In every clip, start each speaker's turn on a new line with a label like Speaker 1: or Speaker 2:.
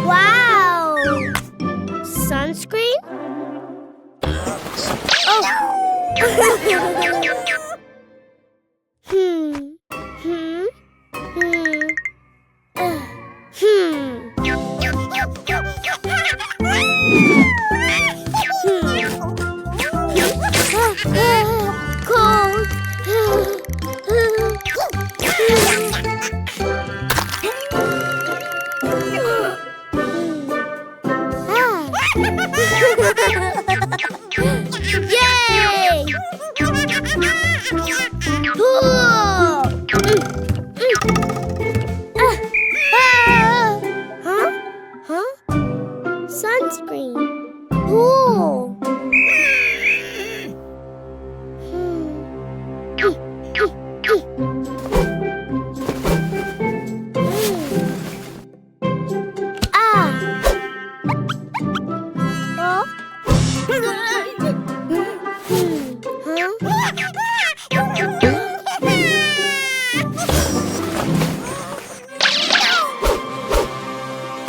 Speaker 1: Wow! Sunscreen? Oh! Cold. Yay! Huh? Sunscreen. Ooh.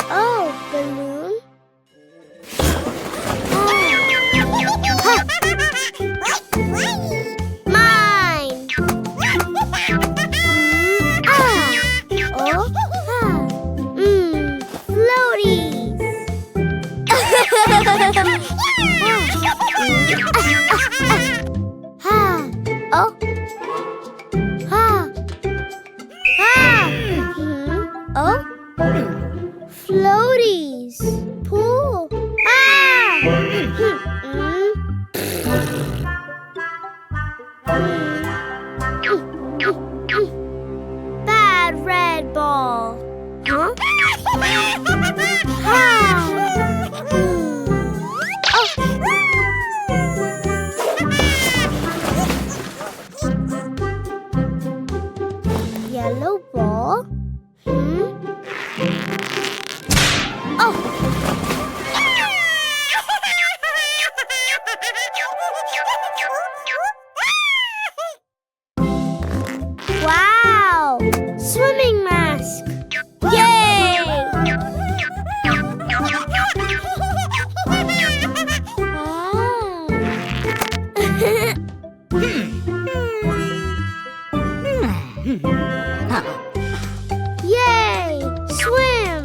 Speaker 1: Oh, balloon. Mine. Floaties. Floaties. Pool. Bad red ball. Huh? Yellow ball. Wow! Swimming mask! Yay! Yay! Swim!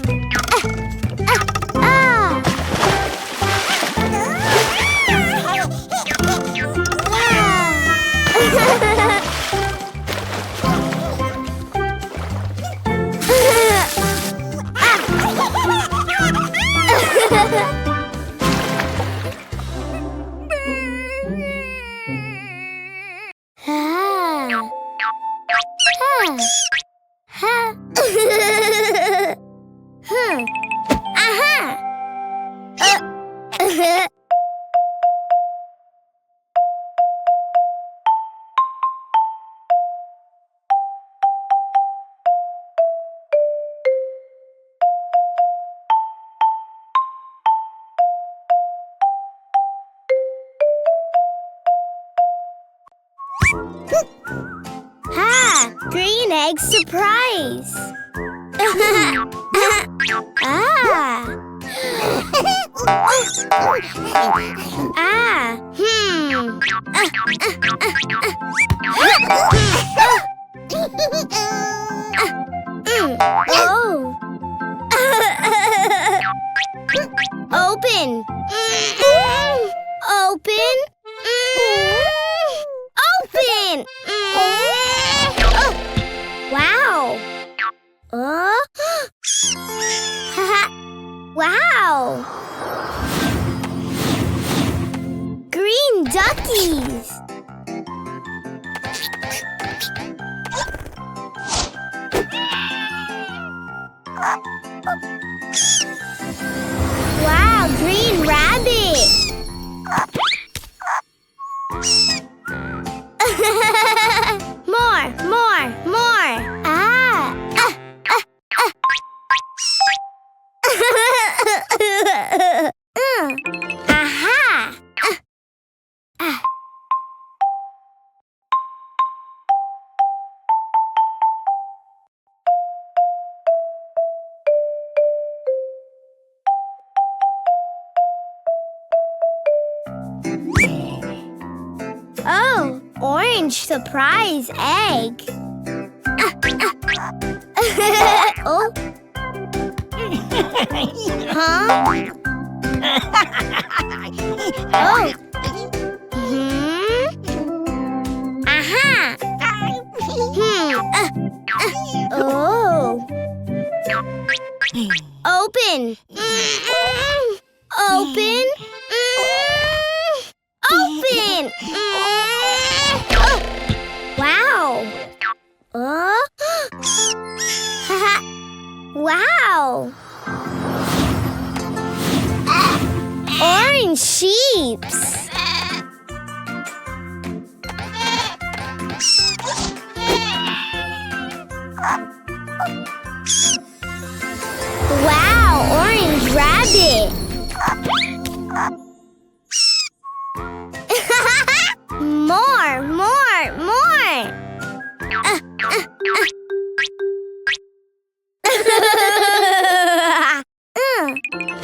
Speaker 1: Green egg surprise! Open! Open! Open! Wow! Wow! Green duckies! Wow, green rabbit! More! Aha! orange surprise egg. Oh. Huh? Oh. Aha. Oh. Open. Open. Open. Oh. Wow. Wow. Orange sheeps. Wow, orange rabbit. More.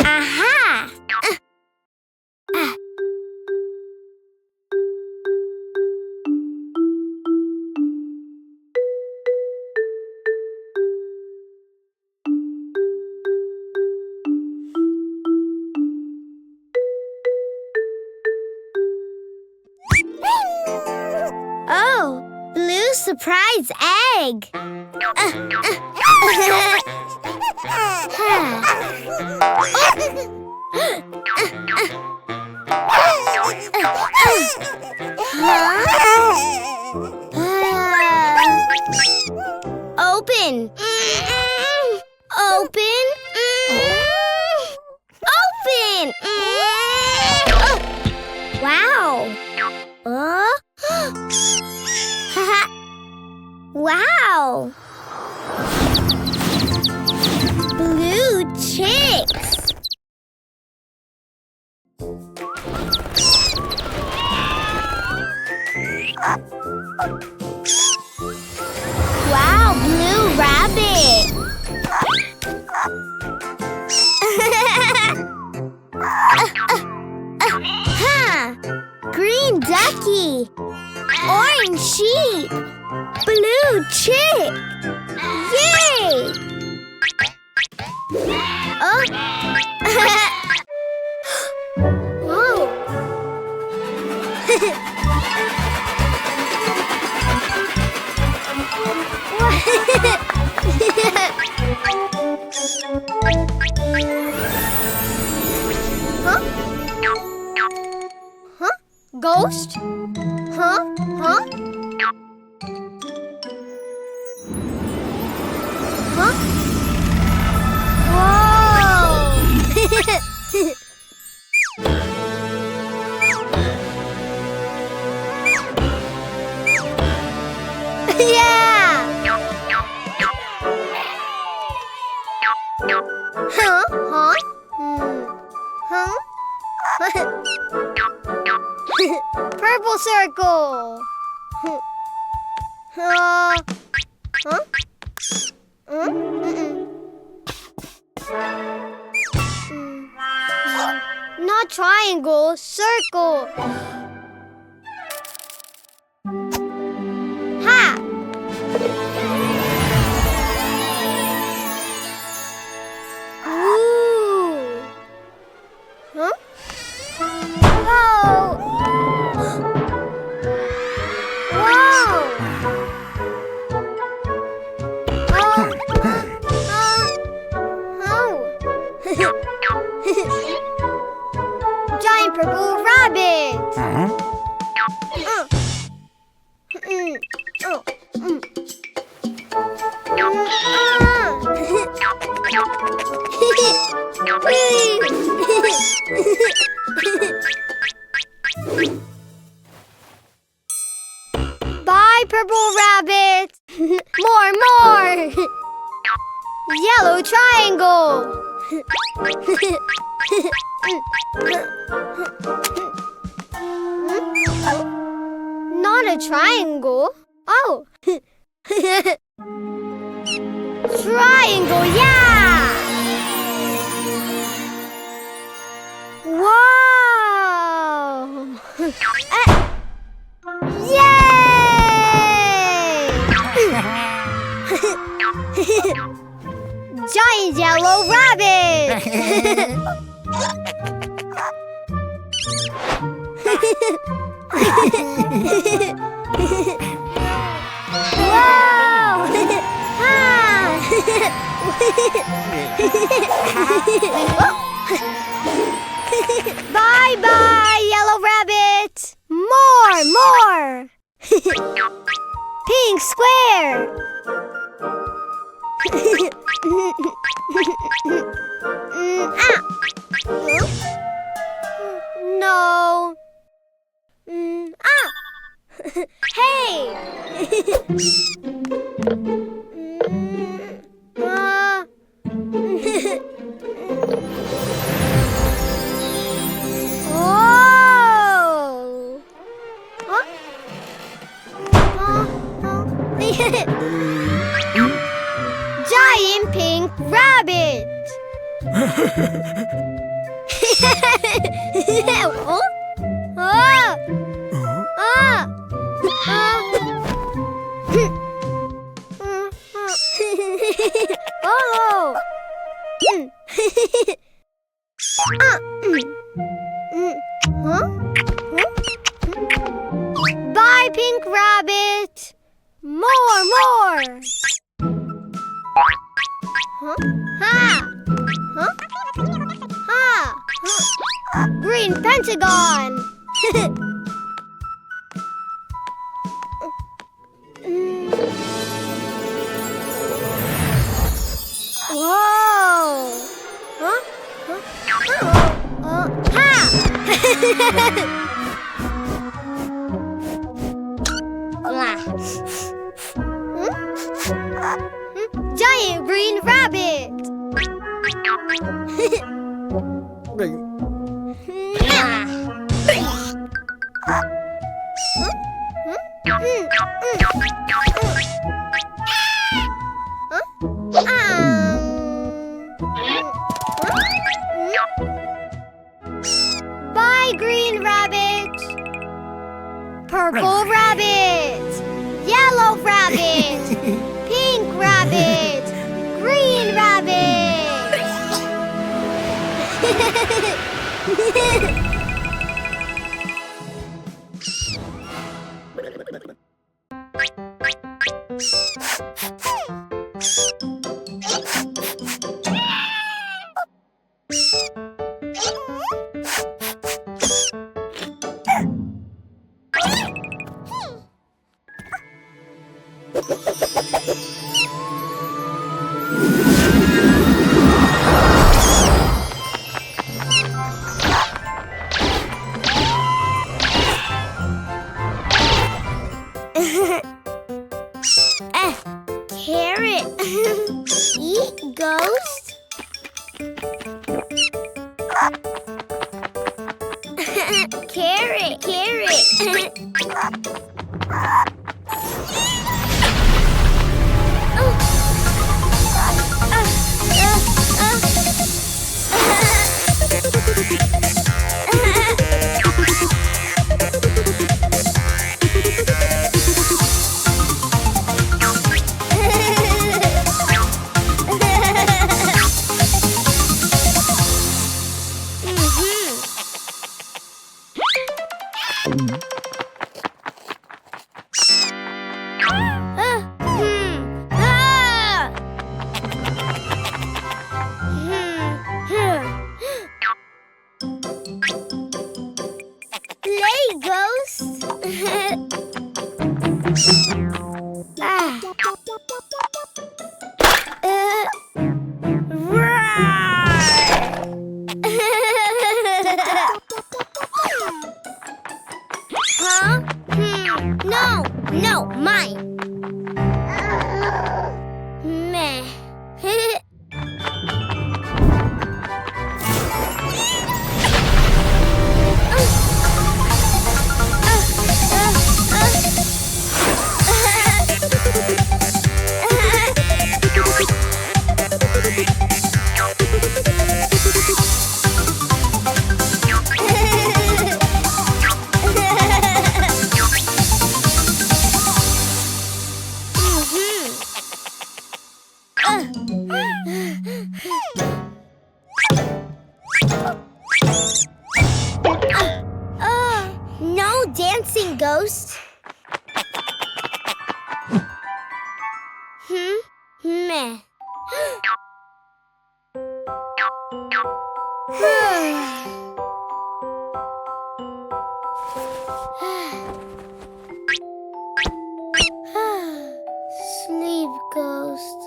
Speaker 1: Aha. Oh, blue surprise egg. Open. Open. Open. Wow. Wow. Blue chicks. Wow, blue rabbit. Green ducky. Orange sheep. Blue chick. Yay! Oh. Whoa. Huh? Huh? Ghost? Huh? Huh? Huh? Whoa! Yeah! Huh? Huh? Huh? Purple circle. Huh? Not triangle, circle. Ha! Ooh. Huh? Whoa! Giant purple rabbit. Bye, purple rabbit. More. Yellow triangle. Not a triangle. Oh. Triangle, yeah! Wow! Yay! Giant yellow rabbit! Wow! Bye-bye, yellow rabbit! More! Pink square! No. Hey! Oh! Huh? Giant pink rabbit! Oh? Ah! Ah! Oh! Huh? Bye, pink rabbit! More! Huh? Ha! Huh? Ha! Green pentagon! Whoa! Huh? Ha! Giant green rabbit! Bye, green rabbit! Purple rabbit! Yellow rabbit! Pink rabbit! Green rabbit! Carrot. Eat, ghost. Carrot. No dancing, Ghost. Meh. Sleep, Ghost.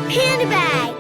Speaker 1: Handbag.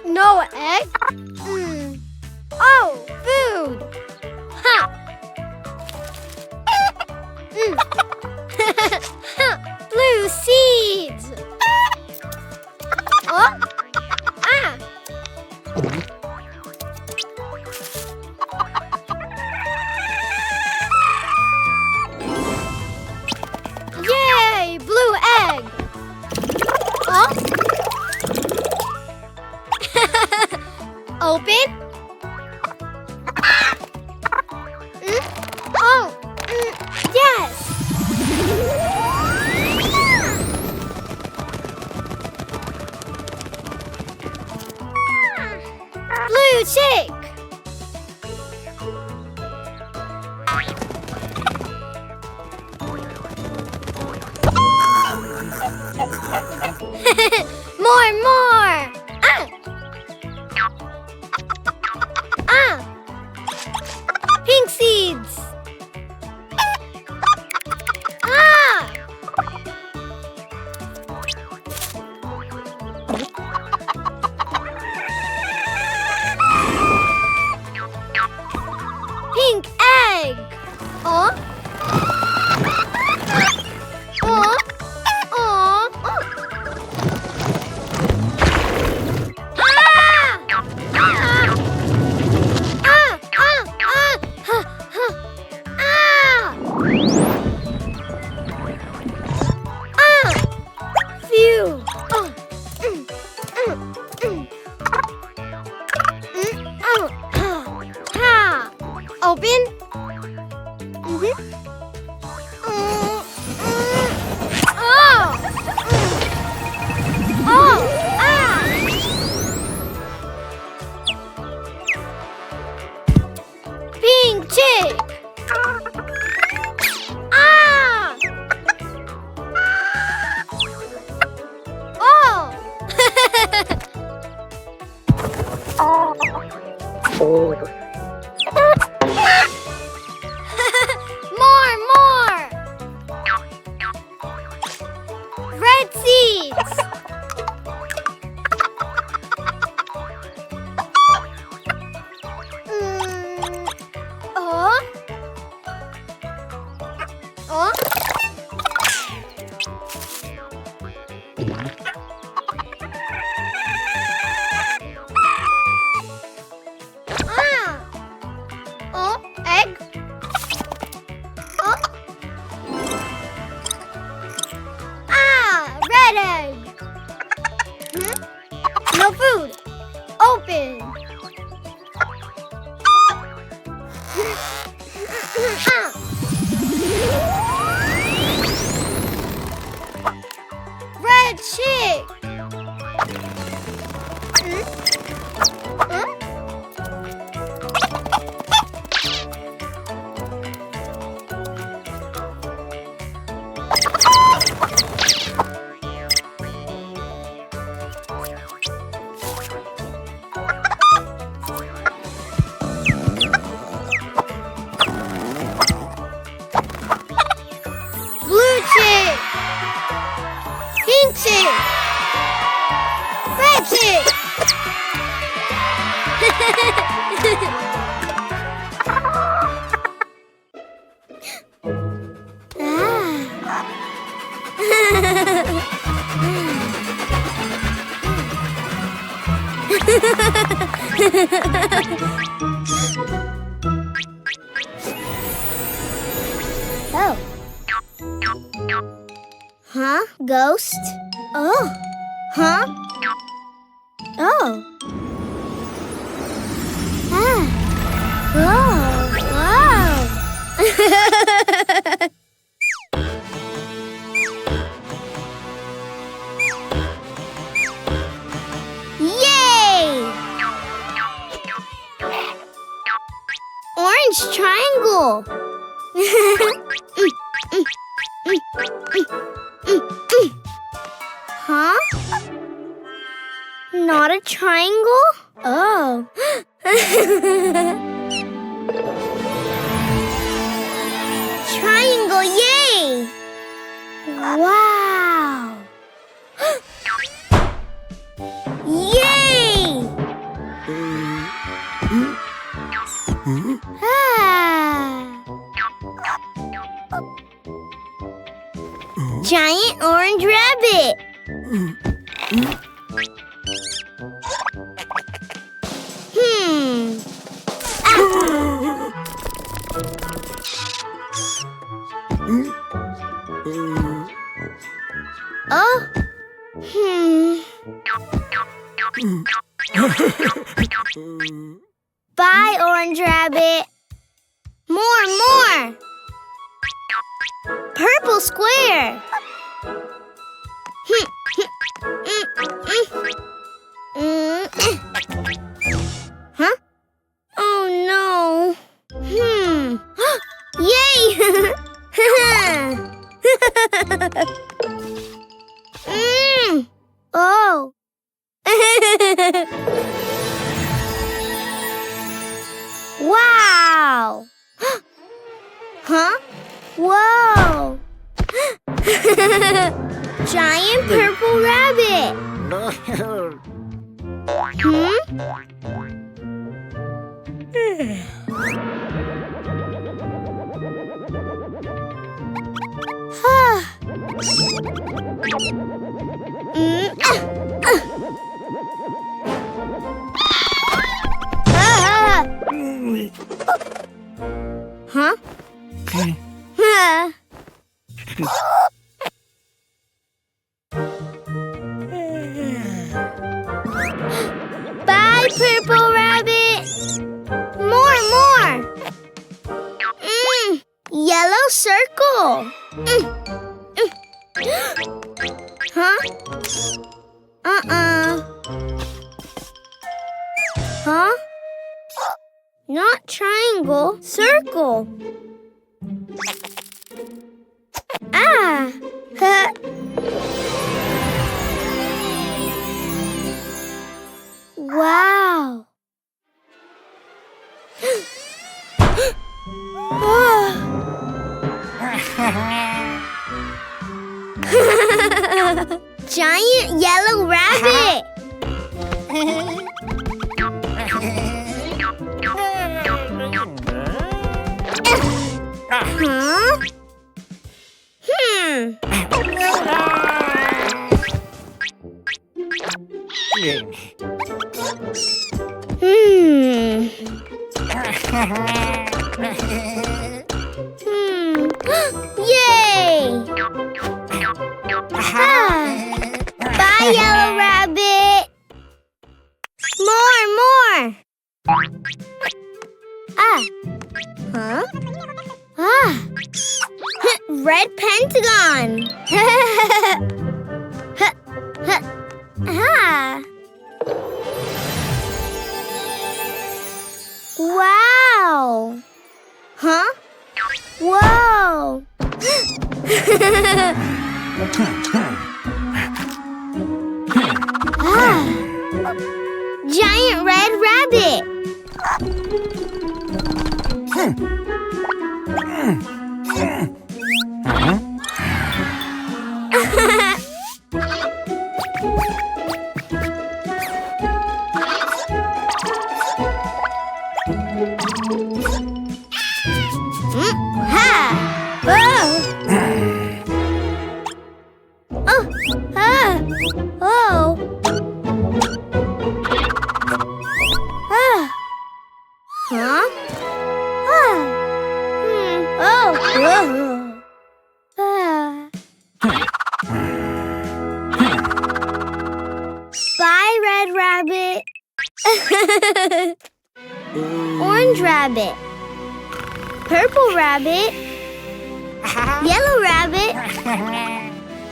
Speaker 1: No egg? Oh, food! Ha! Blue seeds! Oh? Ah! Yay! Blue egg! Oh? Open? Oh! Yes! Blue chick! More! Pink seeds! Pink egg! Oh? Oh? Oh? Phew! Open? Pink chick! More! Red seeds! Oh? Oh? Oh, egg. Oh. Red egg. No food. Open. Red chick. Blue chick. Pink chick. Red chick. Oh. Huh? Ghost? Oh. Huh? Oh. Oh. Wow. Yay! Orange triangle. Huh? Not a triangle? Oh. Triangle, yay! Wow! Yay! Giant orange rabbit. Oh. Bye, orange rabbit. More. Purple square. Huh? Oh no. Yay! Oh. Wow. Huh? Whoa. Giant purple rabbit. Huh? Bye, purple rabbit. More. Yellow circle. Huh? Huh? Not triangle, circle. Wow. Giant yellow rabbit. Huh? Yay! Bye, yellow rabbit. More. Red pentagon. Wow. Huh? Whoa. Giant red rabbit. Bye, red rabbit. Orange rabbit. Purple rabbit. Yellow rabbit.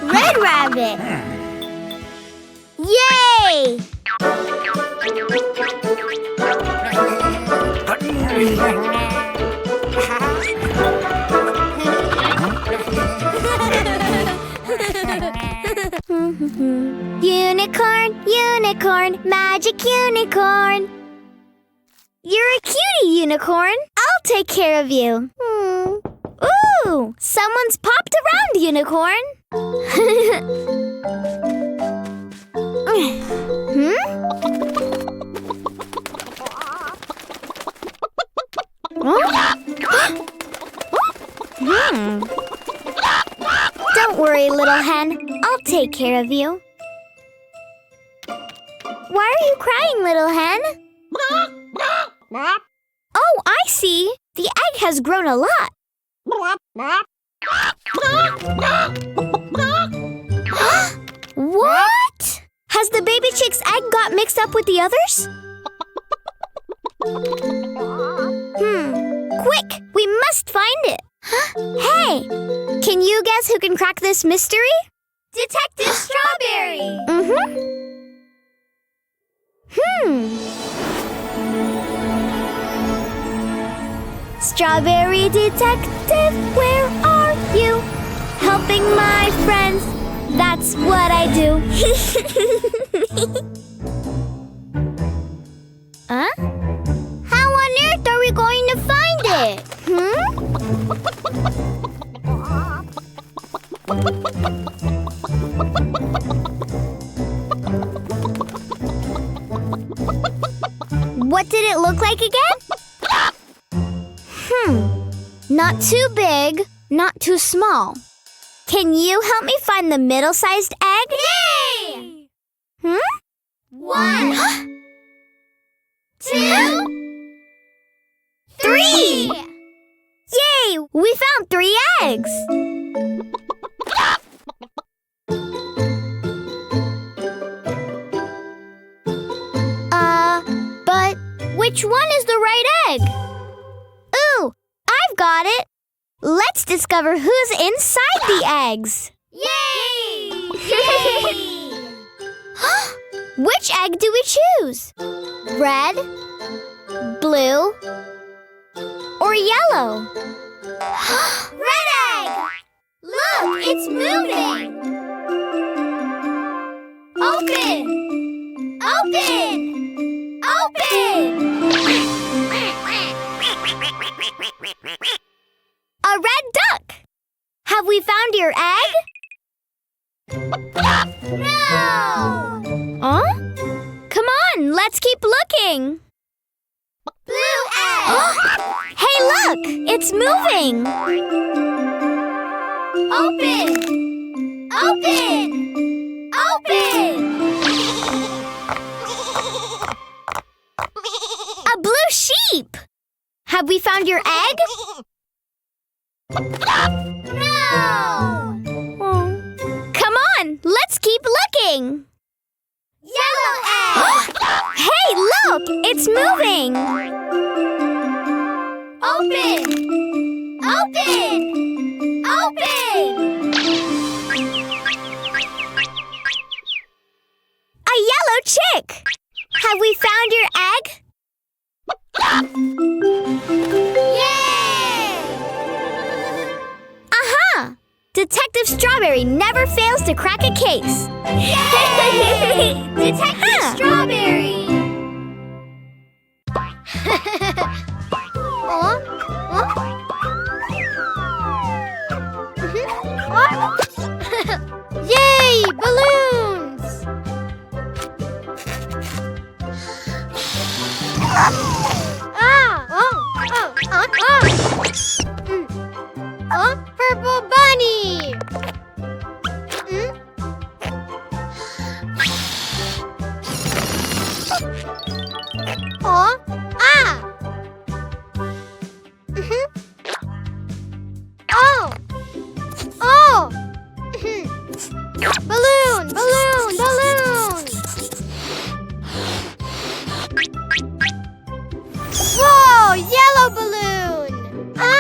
Speaker 1: Red rabbit. Yay! Unicorn, unicorn, magic unicorn. You're a cutie, unicorn. I'll take care of you. Ooh, someone's popped around, unicorn. Don't worry, little hen. I'll take care of you. Why are you crying, little hen? Oh, I see. The egg has grown a lot. What? Has the baby chick's egg got mixed up with the others? Quick, we must find it. Hey, can you guess who can crack this mystery? Detective Strawberry. Strawberry detective, where are you? Helping my friends, that's what I do. Huh? How on earth are we going to find it? What did it look like again? Not too big, not too small. Can you help me find the middle-sized egg? Yay! 1, 2, 3! Yay! We found 3 eggs! But which one is the right egg? Ooh, I've got it! Let's discover who's inside the eggs! Yay! Yay! Which egg do we choose? Red, blue, or yellow? Red egg! Look, it's moving! Open! Open! Open! we found your egg? No! Huh? Come on, let's keep looking. Blue egg! Hey, look! It's moving! Open! Open! Open! A blue sheep! Have we found your egg? No! Come on, let's keep looking. Yellow egg! Hey, look! It's moving! Open! Open! Open! A yellow chick! Have we found your egg? Yay! Aha! Detective Strawberry never fails to crack a case. Yay! Detective Strawberry! Yay! Balloons! Purple bunny! Balloon! Balloon! Balloon! Whoa! Yellow balloon! Ha!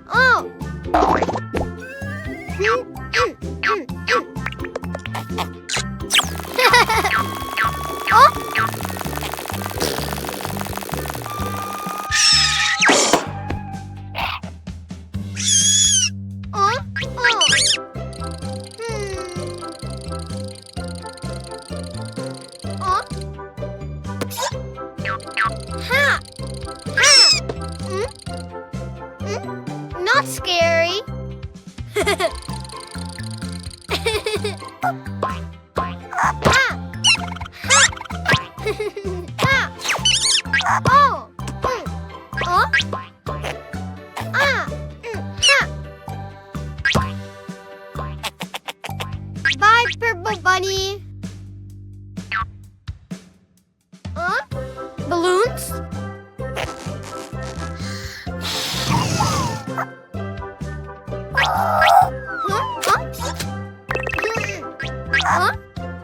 Speaker 1: Oh! Not scary. Bye, Purple Bunny. Balloons?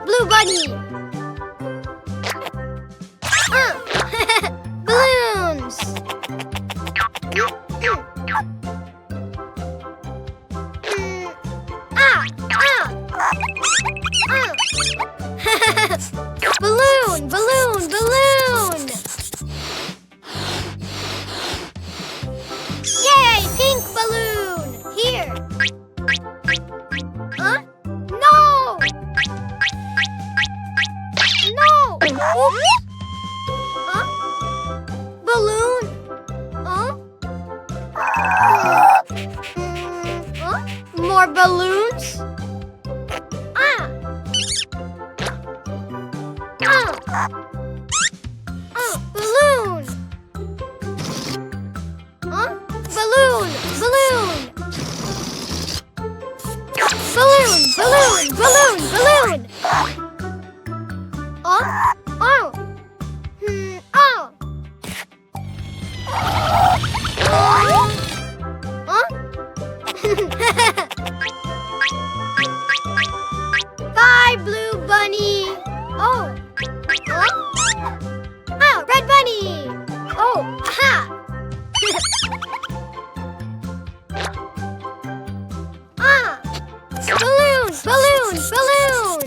Speaker 1: Blue bunny. Balloons. Balloon, balloon, balloon. Yay, pink balloon. Here. No! No! Oops. Balloon. More balloons. Balloon. Balloon. Balloon. Balloon. Balloon. Balloon. Balloon. Bye, Blue Bunny. Red Bunny. Aha. Balloon, balloon, balloon.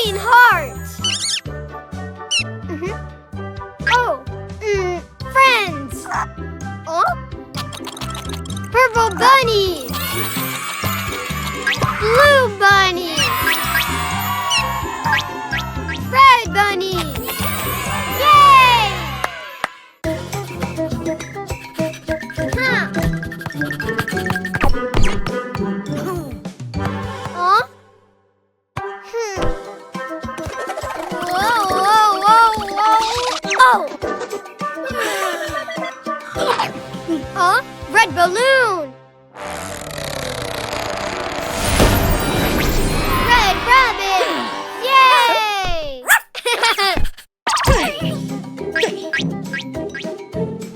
Speaker 2: green heart. Oh, friends. Oh, purple bunny. Blue bunny. Red bunny. Yay! Huh? Huh? Whoa, whoa, whoa, whoa. Oh! Red balloon! Red rabbit! Yay!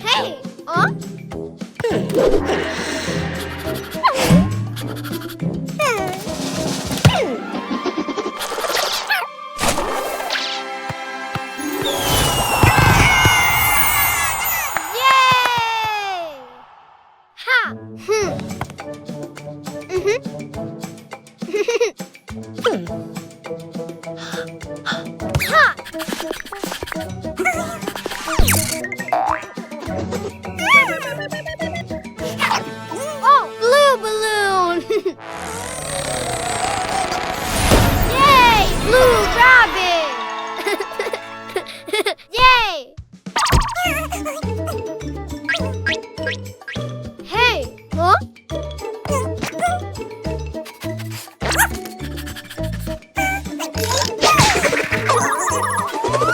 Speaker 2: Hey! Huh? Oh, blue balloon! Yay! Blue rabbit! Yay! Hey! Huh?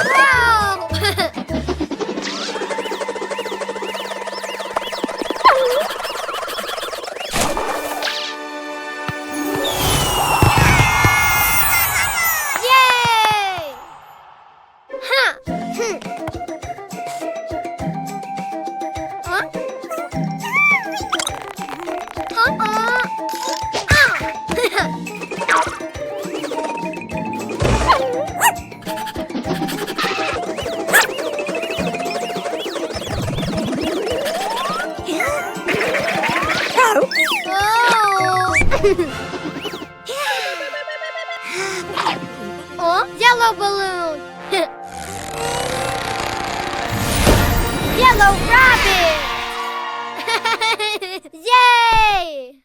Speaker 2: Wow! Yay! Huh? Huh? Oh, yellow balloon. Yellow rabbit. Yay!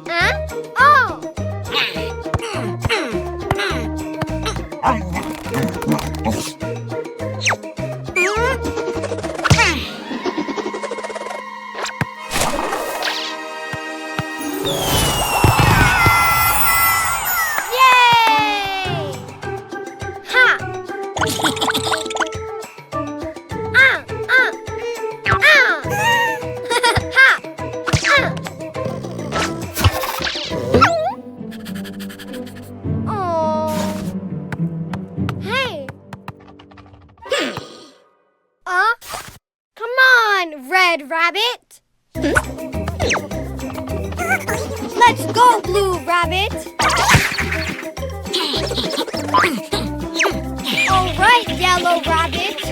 Speaker 2: Huh? Oh! Red rabbit. Let's go, blue rabbit. All right, yellow rabbit.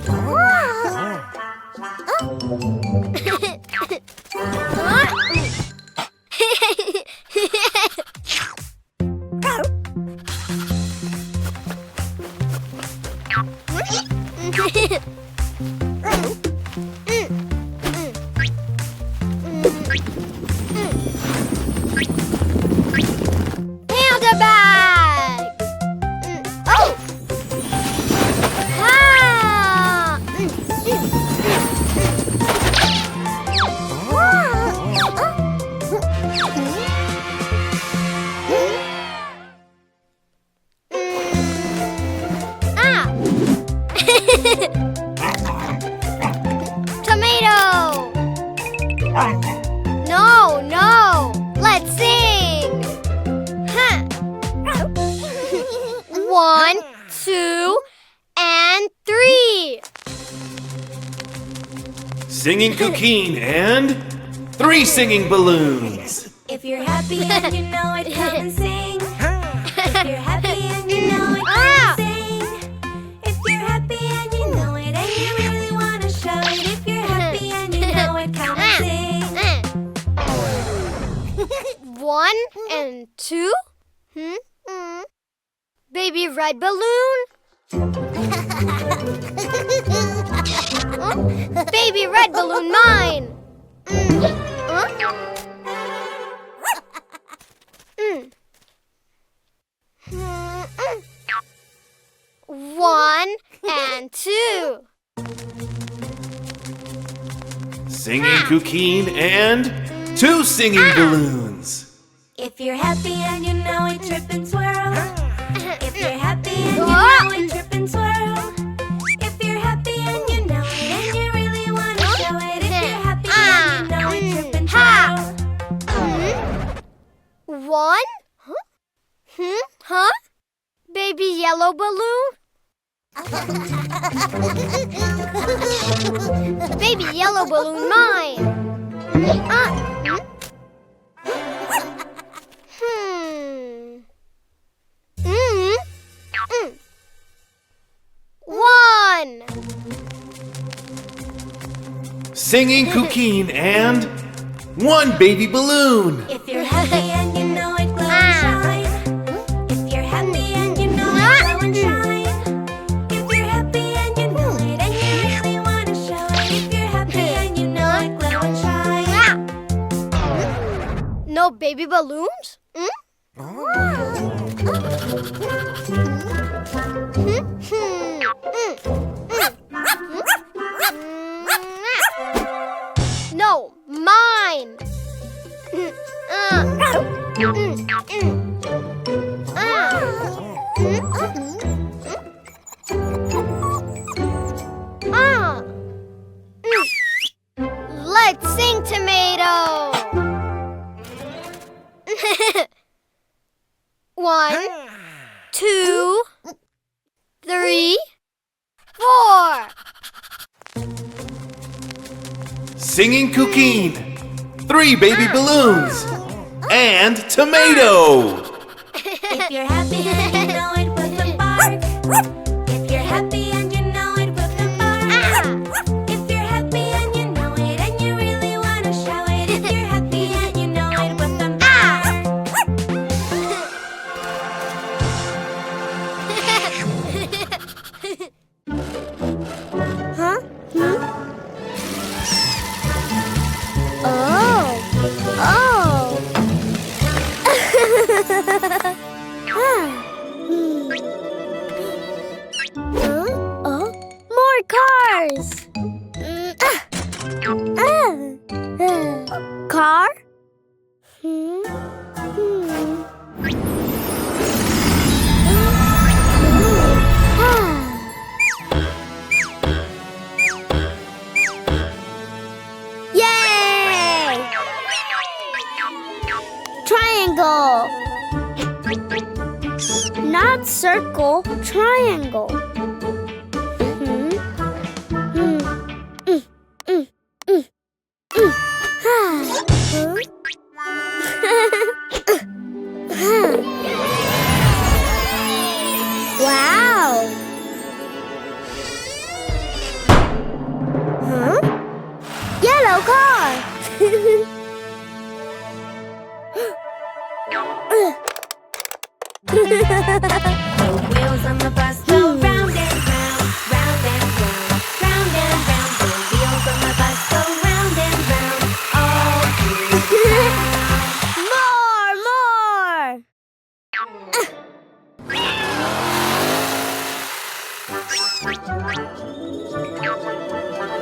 Speaker 2: Wow!
Speaker 3: Singing Cuquin and 3 singing balloons.
Speaker 4: If you're happy and you know it, come and sing. If you're happy and you know it, come and sing. If you're happy and you know it, and you really want to show it. If you're happy and you know it, come and sing.
Speaker 2: 1 and 2. Baby red balloon. Baby red balloon, mine. 1 and 2.
Speaker 3: Singing Cuquin and 2 singing balloons.
Speaker 4: If you're happy and you know it, trip and swirl. If you're happy and you know it, trip and swirl. If you're happy and you know it, and you really want to show it. If you're happy and you know it, trip and swirl.
Speaker 2: 1? Huh? Baby yellow balloon? Baby yellow balloon, mine. 1.
Speaker 3: Singing Cuquin and 1 baby balloon.
Speaker 4: If you're happy and you know it, glow and shine. If you're happy and you know it, glow and shine. If you're happy and you know it, and you really want to show it. If you're happy and you know it, glow and shine.
Speaker 2: No baby balloons? No, mine. Let's sing tomato. 1, 2, 3, 4.
Speaker 3: Singing Cuquin, 3 baby balloons and tomato.
Speaker 4: If you're happy and you know it, put the bark. If you're happy and you know it, put the bark. If you're happy and you know it, and you really want to show it. If you're happy and you know it, put the bark.
Speaker 1: More cars! Car? Yay! Triangle! Not circle, triangle. Wow! Yellow car!
Speaker 4: The wheels on the bus go round and round, round and round, round and round. The wheels on the bus go round and round, all through town.
Speaker 1: More!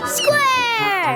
Speaker 1: Square!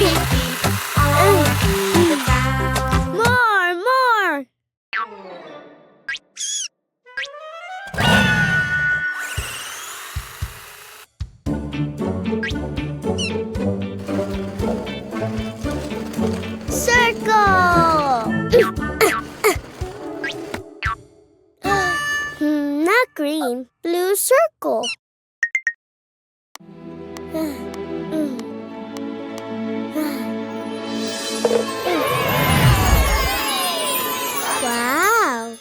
Speaker 4: all through the town.
Speaker 2: More! Circle! Not green. Blue circle. Wow!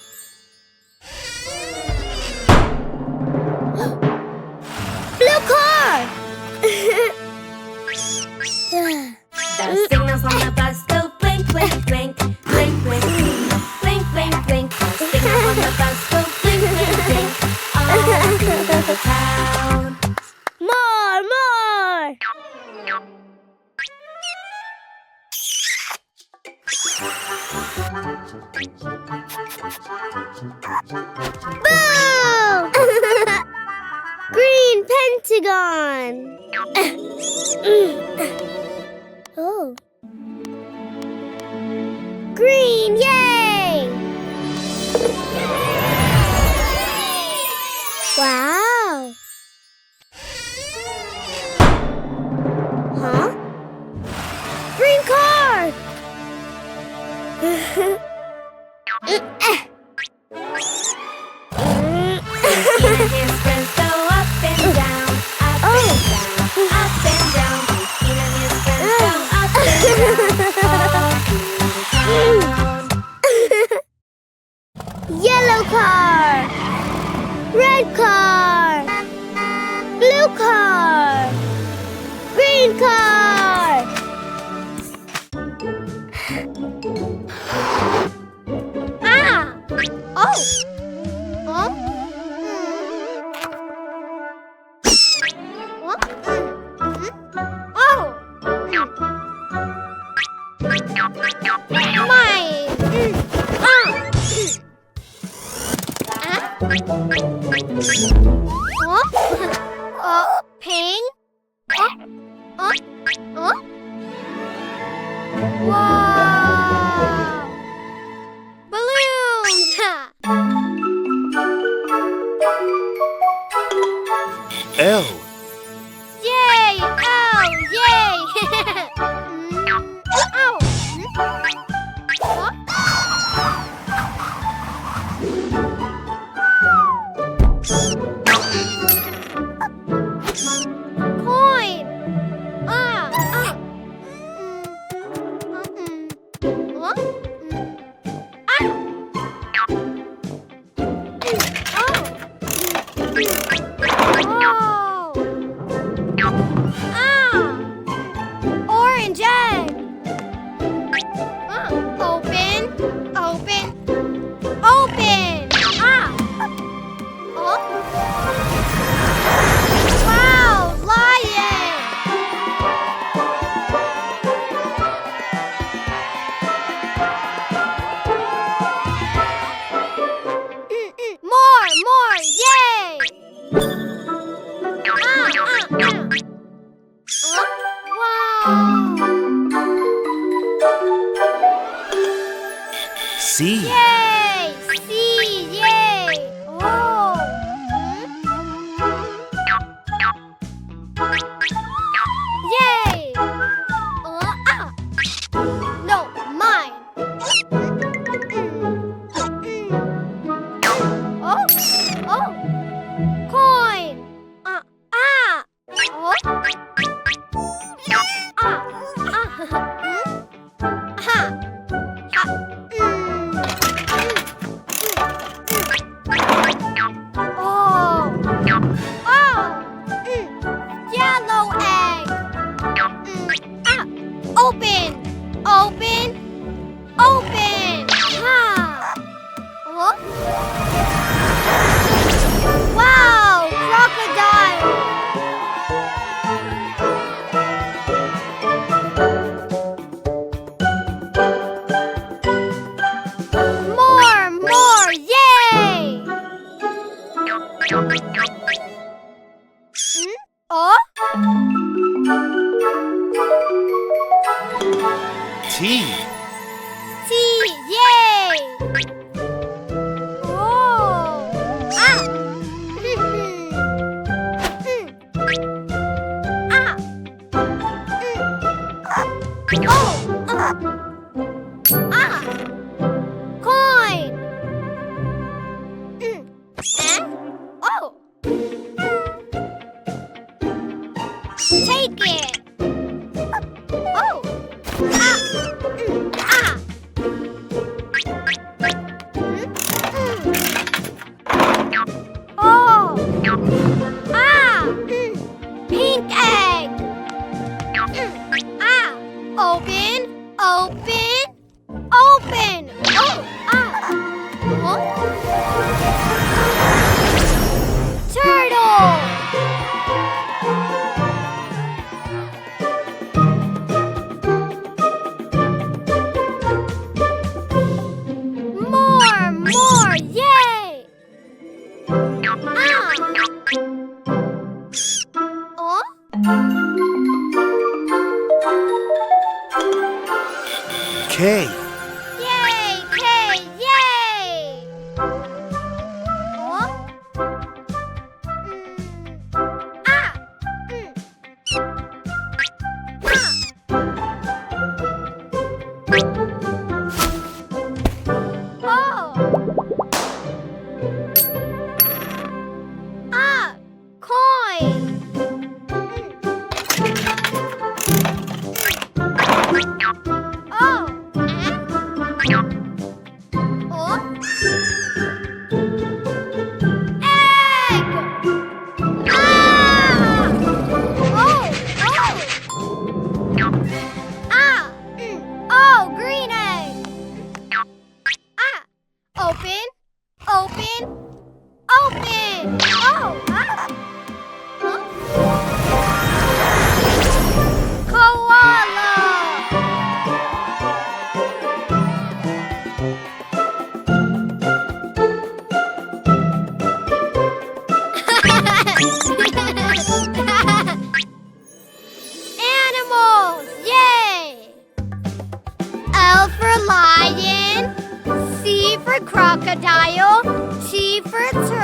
Speaker 2: Blue car!
Speaker 4: The signals on the bus go blink, blink, blink, blink, blink, blink, blink, blink. The signals on the bus go blink, blink, blink, all through the town.
Speaker 2: More! Boom! Green pentagon. Oh. Green, yay! Wow. Huh? Green car!
Speaker 4: Cuquin and his friends go up and down, up and down, up and down. Cuquin and his friends go up and down, all through the town.
Speaker 2: Yellow car! Red car! Blue car! Green car!
Speaker 1: Ah! Oh!
Speaker 2: Huh?
Speaker 1: Oh! Mine!
Speaker 2: Pink?
Speaker 1: Wow!
Speaker 2: Balloons!
Speaker 3: L.
Speaker 2: Yay! Oh, yay! Oh! Coin!
Speaker 1: Orange egg! Open! Open! Open! Wow! Lion! More! Yay! Wow!
Speaker 3: C.
Speaker 1: Yay! See! Yay! Oh! Yay! No, mine! Oh! Coin! Oh! Yellow egg! Open! Wow! Crocodile! More! Yay!
Speaker 3: T.
Speaker 2: T, yay! Oh! Ah! Ah! Oh! Ah! Coin! Eh? Oh! Take it! Oh! Ah! Ah! Oh! Ah! Pink egg! Ah! Open! Open! Open! Oh! Ah! Huh? Turtle! More! Yay! Ah! Oh?
Speaker 3: K.
Speaker 2: Yay! K! Yay! Oh? Ah! Ah! Oh! Ah! Coin! Oh! Oh? Egg! Ah! Oh! Ah! Oh, green egg! Ah! Open! Open! Open! Oh! Ah! Huh? Koala! Animals! Yay! L for lion, C for crocodile, T for turtle.